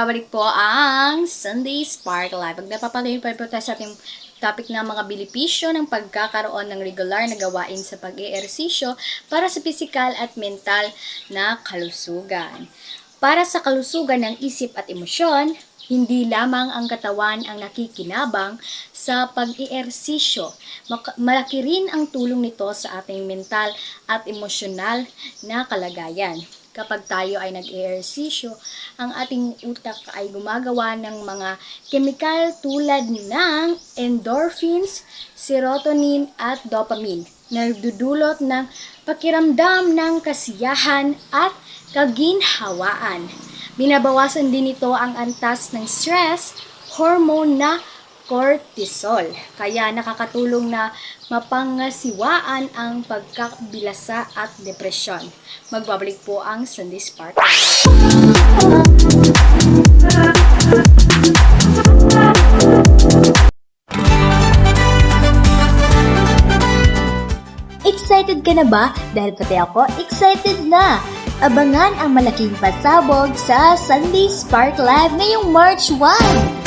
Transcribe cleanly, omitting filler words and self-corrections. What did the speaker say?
Magbabalik po ang Sunday Spark Live. Pag napapalayo pa po tayo sa ating topic ng mga benepisyo ng pagkakaroon ng regular na gawain sa pag-eehersisyo para sa pisikal at mental na kalusugan. Para sa kalusugan ng isip at emosyon, hindi lamang ang katawan ang nakikinabang sa pag-eehersisyo. Malaki rin ang tulong nito sa ating mental at emosyonal na kalagayan. Kapag tayo ay nag-eehersisyo, ang ating utak ay gumagawa ng mga kemikal tulad ng endorphins, serotonin at dopamine na nagdudulot ng pakiramdam ng kasiyahan at kaginhawaan. Binabawasan din ito ang antas ng stress hormone na cortisol. Kaya nakakatulong na mapangasiwaan ang pagkabilasa at depresyon. Magbabalik po ang Sunday Spark. Excited ka na ba? Dahil pati ako excited na! Abangan ang malaking pasabog sa Sunday Spark Live ngayong March 1!